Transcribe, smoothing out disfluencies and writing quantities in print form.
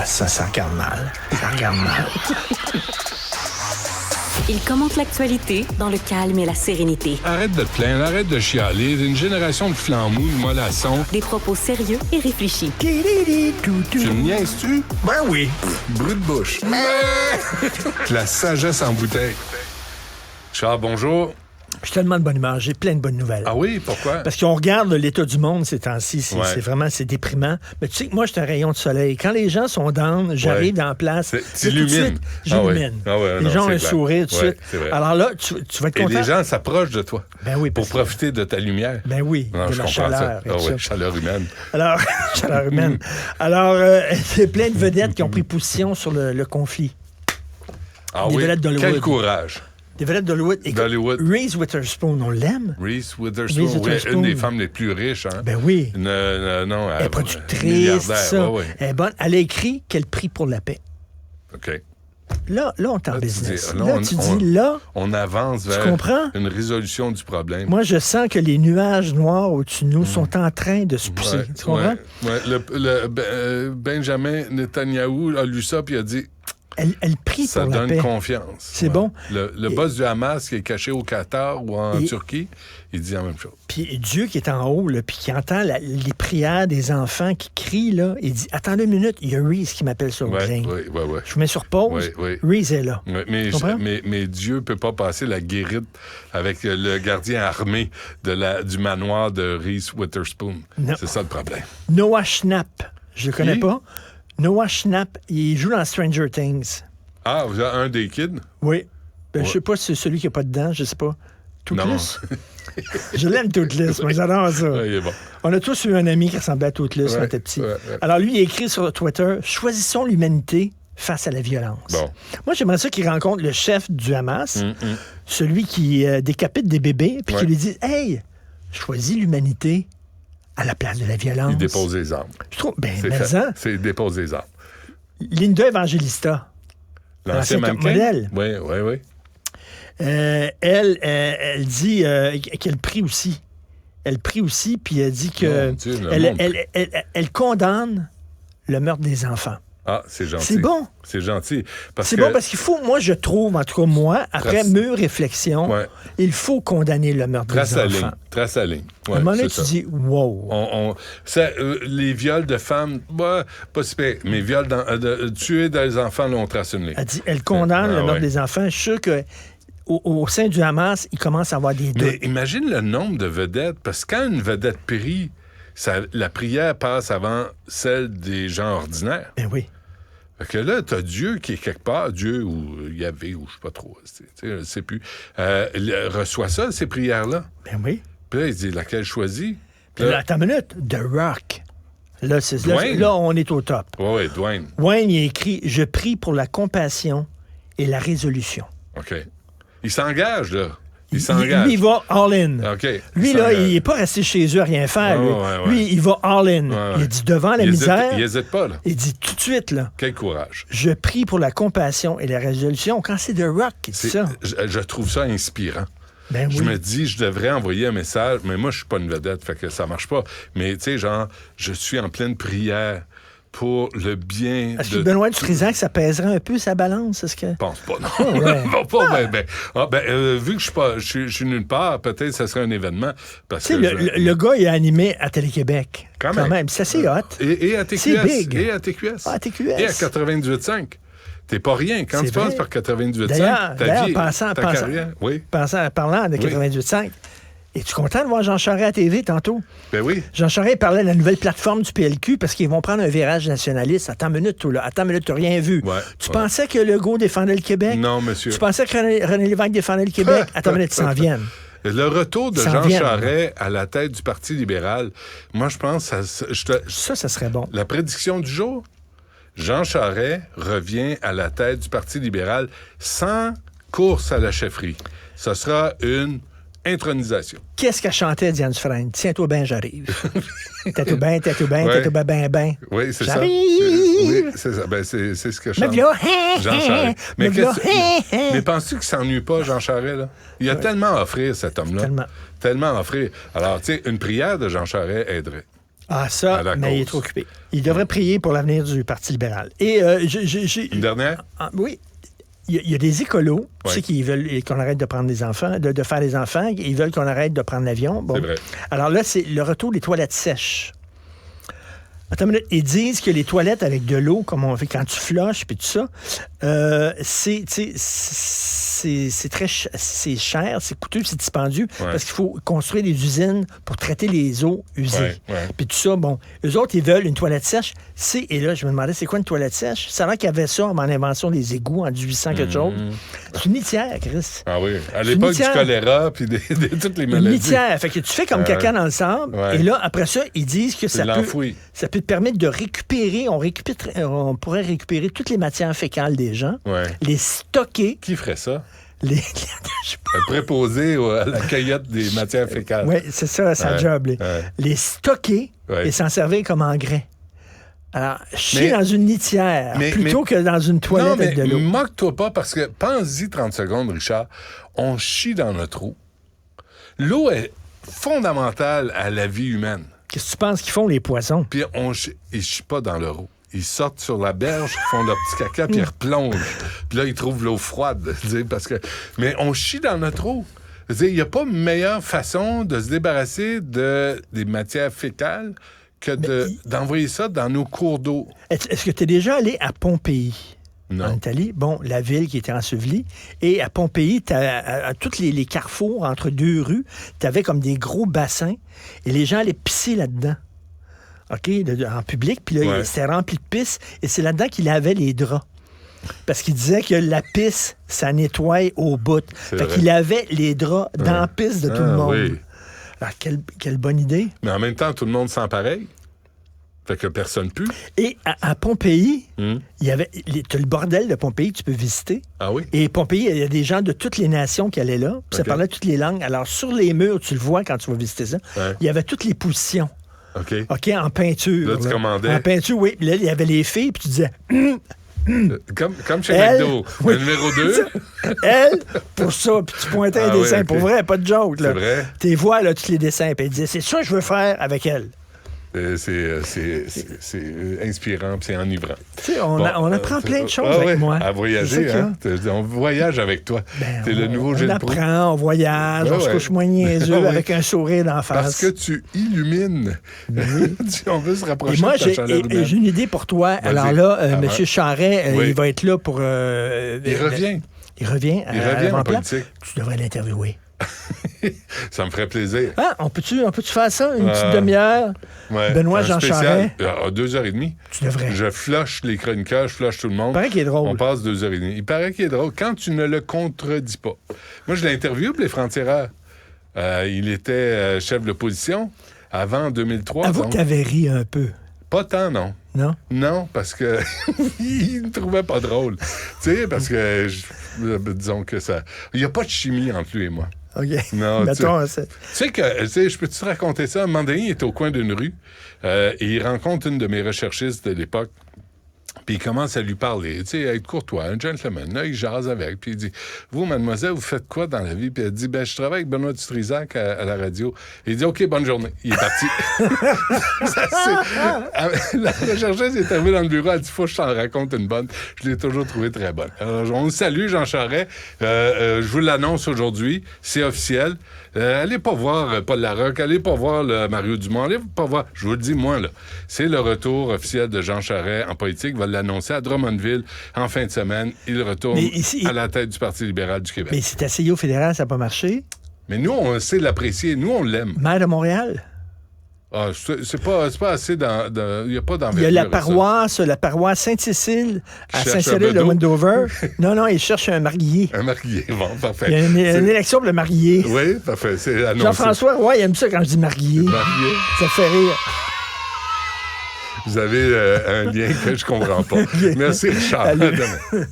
ça regarde mal. Ça regarde mal. Il commente l'actualité dans le calme et la sérénité. Arrête de te plaindre, arrête de chialer. Une génération de flambous, de mollassons. Des propos sérieux et réfléchis. Tu me niaises-tu? Ben oui. Brut de bouche. La sagesse en bouteille. Charles, bonjour. Je suis tellement de bonne humeur. J'ai plein de bonnes nouvelles. Ah oui, pourquoi? Parce qu'on regarde l'état du monde ces temps-ci. C'est vraiment déprimant. Mais tu sais que moi, je suis un rayon de soleil. Quand les gens sont down, j'arrive dans la place. T'illumines. J'illumine. Les gens ont un sourire tout de suite. Alors là, tu vas être content. Et les gens s'approchent de toi. Ben oui. Pour profiter de ta lumière. Ben oui. Non, de la chaleur. Chaleur humaine. Alors, chaleur humaine. Alors, c'est plein de vedettes qui ont pris position sur le conflit. Ah des oui? vedettes d'Hollywood. Quel courage. Des vedettes d'Hollywood. Reese Witherspoon, on l'aime. Reese Witherspoon, oui, une des femmes les plus riches. Hein? Ben oui. Non, elle est productrice, ça. Ouais. Elle est bonne. Elle a écrit qu'elle prie pour la paix. OK. Là, on est en business. Là, on avance vers une résolution du problème. Moi, je sens que les nuages noirs au-dessus de nous sont en train de se pousser. Tu comprends? Benjamin Netanyahou a lu ça puis a dit... Elle prie pour la paix. Ça donne confiance. C'est bon. Le boss du Hamas qui est caché au Qatar ou en Turquie, il dit la même chose. Puis Dieu qui est en haut, là, puis qui entend les prières des enfants qui crient, là, il dit « Attendez une minute, il y a Reese qui m'appelle sur le ligne. » Je vous mets sur pause. Reese est là. Mais Dieu ne peut pas passer la guérite avec le gardien armé du manoir de Reese Witherspoon. Non. C'est ça le problème. Noah Schnapp, je le connais pas. Noah Schnapp, il joue dans Stranger Things. Ah, vous avez un des kids? Oui. Je sais pas si c'est celui qui n'a pas de dents, je sais pas. Toothless? Je l'aime, Toothless, moi j'adore ça. Ouais, il est bon. On a tous eu un ami qui ressemblait à Toothless quand on était petit. Alors lui, il a écrit sur Twitter « Choisissons l'humanité face à la violence. » Bon. Moi, j'aimerais ça qu'il rencontre le chef du Hamas, celui qui décapite des bébés, puis qui lui dit « Hey, choisis l'humanité à la place de la violence. » Il dépose les armes. Je trouve, c'est dépose les armes. Linda Evangelista, l'ancien modèle. Oui. Elle dit qu'elle prie aussi. Elle prie aussi, puis elle dit que elle condamne le meurtre des enfants. Ah, c'est gentil. C'est bon. C'est gentil. Bon parce qu'il faut, moi, je trouve, en tout cas, moi, après mûre réflexion, il faut condamner le meurtre des enfants. Trace la ligne. À un moment donné, tu dis, wow. Les viols de femmes, pas super, mais viols tuer des enfants, là, on trace une ligne. Elle condamne le meurtre des enfants. Je suis sûr que au sein du Hamas, il commence à avoir des doutes. Mais imagine le nombre de vedettes, parce que quand une vedette prie, la prière passe avant celle des gens ordinaires. Ben oui. Fait que là, t'as Dieu qui est quelque part, Dieu ou Yahvé, ou je sais pas trop, je ne sais plus, reçoit ça, ces prières-là. Ben oui. Puis là, il dit, laquelle choisit? Puis là, attends une minute, The Rock. Là, on est au top. Oui, Dwayne. Dwayne, il a écrit « Je prie pour la compassion et la résolution. » OK. Il s'engage, là. Il s'engage. Lui, il va all-in. OK. Lui, là, il n'est pas resté chez eux à rien faire. Lui, il va all-in. Il dit devant la misère. Il n'hésite pas, là. Il dit tout de suite, là. Quel courage. Je prie pour la compassion et la résolution. Quand c'est The Rock qui dit ça. Je trouve ça inspirant. Ben oui. Je me dis, je devrais envoyer un message, mais moi, je suis pas une vedette, fait que ça marche pas. Mais, tu sais, genre, je suis en pleine prière pour le bien. Est-ce que Benoît Dutrisac, ça pèserait un peu sa balance? Est-ce que... Je pense pas, non. Vu que je suis nulle part, peut-être que ça serait un événement. Parce que le gars, il a animé à Télé-Québec. Quand même. C'est assez hot. Et à TQS. C'est big. Et à TQS. À TQS. Et à 98.5. T'es pas rien. Quand tu passes par 98.5, d'ailleurs, parlant de 98.5, es-tu content de voir Jean Charest à TV tantôt? Ben oui. Jean Charest parlait de la nouvelle plateforme du PLQ parce qu'ils vont prendre un virage nationaliste. Attends une minute, t'as rien vu. Tu pensais que Legault défendait le Québec? Non, monsieur. Tu pensais que René Lévesque défendait le Québec? Attends une minute, ils s'en viennent. Le retour de Jean Charest à la tête du Parti libéral, moi, je pense que ça serait bon. La prédiction du jour, Jean Charest revient à la tête du Parti libéral sans course à la chefferie. Ce sera une intronisation. Qu'est-ce qu'elle chantait, Diane Dufresne? Tiens-toi bien, j'arrive. T'es-toi bien, t'es-toi bien. Oui, c'est ça. J'arrive! Oui, c'est ça. Ben, c'est ce que chante Jean Charest. Mais penses-tu qu'il s'ennuie pas, Jean Charest, là? Il a tellement à offrir, cet homme-là. Tellement à offrir. Alors, tu sais, une prière de Jean Charest aiderait. Ah, ça, mais il est trop occupé. Il devrait prier pour l'avenir du Parti libéral. Et Une dernière? Oui. Il y a des écolos, tu sais, qui veulent qu'on arrête de prendre des enfants, de faire des enfants. Ils veulent qu'on arrête de prendre l'avion. Bon. C'est vrai. Alors là, c'est le retour des toilettes sèches. Attends une minute. Ils disent que les toilettes avec de l'eau, comme on fait quand tu flushes, puis tout ça, c'est cher, c'est coûteux, c'est dispendieux, parce qu'il faut construire des usines pour traiter les eaux usées. Puis tout ça, bon, eux autres, ils veulent une toilette sèche. Et là, je me demandais, c'est quoi une toilette sèche? Ça a l'air qu'il y avait ça avant l'invention des égouts en 1800 quelque chose. C'est une litière, Chris. Ah oui, à l'époque du choléra, puis de toutes les maladies. Une litière, fait que tu fais comme caca dans le sable, et là, après ça, ils disent que ça peut te permettre de récupérer, on pourrait récupérer toutes les matières fécales des gens, les stocker. Qui ferait ça? Un préposé à la cueillette des matières fécales. Oui, c'est ça, sa job. Les stocker et s'en servir comme engrais. Alors, chier dans une litière plutôt que dans une toilette avec de l'eau. Moque-toi pas, parce que pense-y 30 secondes, Richard. On chie dans notre eau. L'eau est fondamentale à la vie humaine. Qu'est-ce que tu penses qu'ils font, les poissons? Puis ils chient pas dans leur eau. Ils sortent sur la berge, ils font leur petit caca, puis ils replongent. Puis là, ils trouvent l'eau froide. Mais on chie dans notre eau. Il n'y a pas meilleure façon de se débarrasser des matières fécales que d'envoyer ça dans nos cours d'eau. Est-ce que tu es déjà allé à Pompéi? Non. En Italie, bon, la ville qui était ensevelie. Et à Pompéi, à tous les carrefours entre deux rues, tu avais comme des gros bassins et les gens allaient pisser là-dedans. OK, en public. Puis là, c'était rempli de pisse et c'est là-dedans qu'ils lavaient les draps. Parce qu'il disait que la pisse, ça nettoie au bout. Fait qu'il lavait les draps dans la pisse de tout le monde. Oui. Alors, quelle bonne idée. Mais en même temps, tout le monde sent pareil. Fait que personne pue. Et à Pompéi, il y avait t'as le bordel de Pompéi que tu peux visiter. Ah oui? Et Pompéi, il y a des gens de toutes les nations qui allaient là. Puis ça parlait toutes les langues. Alors, sur les murs, tu le vois quand tu vas visiter ça, il y avait toutes les positions. OK, en peinture. Là, tu commandais. En peinture, oui. Puis là, il y avait les filles, puis tu disais... Comme chez McDo. Le numéro 2. Elle, pour ça. Puis tu pointais un dessin. Okay. Pour vrai, pas de joke. Là. C'est vrai. Tu vois, là, tous les dessins. Puis elle disait, c'est ça que je veux faire avec elle. C'est inspirant, c'est enivrant. Tu sais, on apprend plein de choses avec moi. À voyager, hein? On voyage avec toi. T'es le nouveau Gilles Proulx. On apprend, on voyage, on se couche moins niaiseux avec un sourire d'en face. Parce que tu illumines. On veut se rapprocher et moi, de ta chaleur humaine. J'ai une idée pour toi. Vas-y. Alors là, M. Charest, il va être là pour... il revient. Il revient en politique. Tu devrais l'interviewer. Ça me ferait plaisir. Ah, on peut-tu faire ça, une petite demi-heure? Benoît Jean Charest. 2h30. Tu devrais. Je flush les chroniqueurs, je flush tout le monde. Il paraît qu'il est drôle. On passe 2h30. Il paraît qu'il est drôle quand tu ne le contredis pas. Moi, je l'ai interviewé pour les Francs-Tireurs. Il était chef de l'opposition avant 2003. Avoue que t'avais ri un peu. Pas tant, non. Non? Non, parce que il me trouvait pas drôle. Tu sais, parce que, disons que ça... Il n'y a pas de chimie entre lui et moi. OK. Non, mettons, tu sais que, je peux te raconter ça? Un moment donné, il est au coin d'une rue et il rencontre une de mes recherchistes de l'époque. Puis il commence à lui parler, tu sais, être courtois, un gentleman. Là, il jase avec, puis il dit, « Vous, mademoiselle, vous faites quoi dans la vie? » Puis elle dit, « Ben, je travaille avec Benoît Dutrisac à la radio. » Il dit, « OK, bonne journée. » Il est parti. La recherchiste est arrivée dans le bureau, elle dit, « Faut que je t'en raconte une bonne. » Je l'ai toujours trouvé très bonne. Alors, on le salue, Jean Charest. Je vous l'annonce aujourd'hui. C'est officiel. Allez pas voir Paul Larocque, allez pas voir Mario Dumont, allez pas voir... Je vous le dis, moi, là, c'est le retour officiel de Jean Charest en politique. Il va l'annoncer à Drummondville en fin de semaine. Il retourne à la tête du Parti libéral du Québec. Mais il s'est essayé au fédéral, ça n'a pas marché. Mais nous, on sait l'apprécier. Nous, on l'aime. Maire de Montréal? Ah, c'est pas assez dans... Il n'y a pas d'envergure. Il y a la paroisse Sainte-Cécile à Saint-Cyril de Wendover. Non, il cherche un marié. Un marié, bon, parfait. Il y a une élection pour le marié. Oui, parfait, c'est annoncé. Jean-François Roy, il aime ça quand je dis marié. Marié. Ça fait rire. Vous avez un lien que je comprends pas. Merci, Richard. À demain.